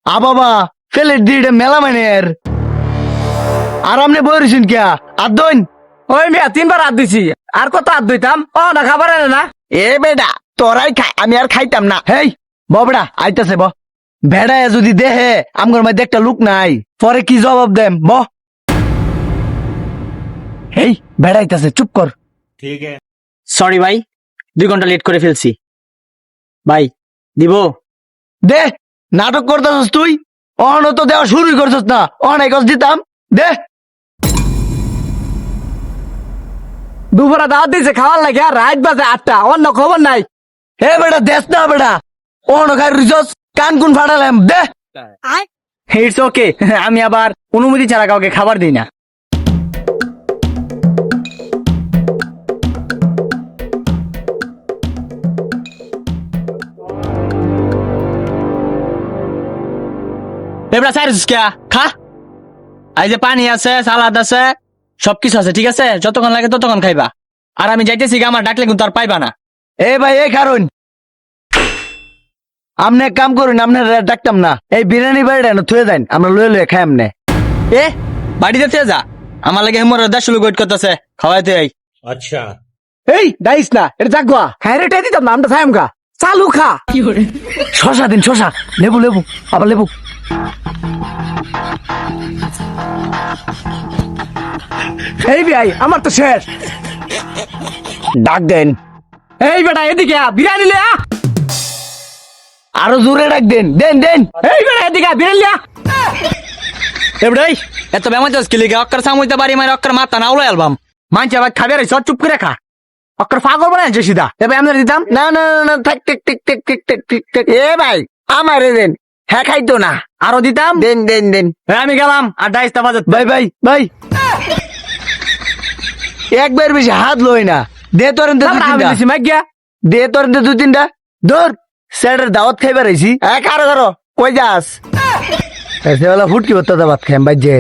বাবা ফেলে দিড়ে মেলা মানের আর আমনে বইরিছেন কিয়া আর দইন ওই মিয়া 3 বার হাত দিছি আর কত হাত দিতাম ও না খাবার এনে না এ বেডা তোরাই খা আমি আর খাইতাম না হেই ববড়া আইতাছে ব ভেড়ায় যদি দেহে আমগর মধ্যে একটা লুক নাই পরে কি জবাব দেম ব হেই ভেড়াইতাছে চুপ কর সরি ভাই 2 ঘন্টা লেট করে ফেলছি ভাই দিব দে নাটক করতেছস তুই অহন তো দেওয়া শুরুই করছস না অহন একস দিতাম দে দুপুরে দাওয়াত দিছে খাওয়ার লাগে আর রাত বাজে 8টা অন্য খবর নাই হে বেটা দেশ না বেটা অহন খাই রিসস কান কুন ফাটালাম দে ইটস ওকে আমি আবার অনুমতি ছাড়া কাউকে খাবার দিই না এবড়া সাইরস কে খা এই যে পানি আছে সালাদ আছে সবকিছু আছে ঠিক আছে যতক্ষণ লাগে ততক্ষণ খাইবা আর আমি যাইতেছি আমার ডাকলে কিন্তু আর পাইবা না এ ভাই এই কারণ আমনে এক কাম করুন আপনার ডাকতাম না এই বিরিয়ানি বাড়িটা না থুয়ে দেন আমরা লয়ে লয়ে খাই আমনে এ বাড়িতে থেকে যা আমার লাগে হেমর 10 লোক ওয়েট করতেছে খাওয়াইতে আই अच्छा এই দাইস না এটা জাগবা হ্যাঁ রে দিতাম না আমরা খাইম খা চালু খা শশা দিন শশা লেবু লেবু আবার লেবু এই ভাই আমার তো শেষ ডাক দেন এই বেটা এদিকে আ, বিরিয়ানি লে আ। আরো জোরে ডাক দেন দেন দেন এই বেটা এদিকে আ, বিরিয়ানি লে আ। এবড়াই এত বেমাজস কি লিগে অক্কর সামুইতে বাড়ি মারে অক্কর মাথা না উলাই অ্যালবাম মানছে আবার খাবে রে চুপ করে খা অক্কর পাগল বানাইছে সিধা তবে আমরা দিতাম না না না না থাক টিক টিক টিক টিক টিক টিক টিক এ ভাই আমারে দেন হ্যাঁ খাইতো না আরো দিতাম দেন দেন দেন হ্যাঁ, আমি গেলাম আর 2:30 বাজে ভাই ভাই ভাই একবার বেশি হাত লই না দে তোর আমি দিছি মাগিয়া দে তোর দুই তিনটা ধর স্যারের দাওয়াত খাইবার আইছি কারো কারো কই যাস এসে বেলা ফুটকি হতো ভাত খাইম বাজ্যে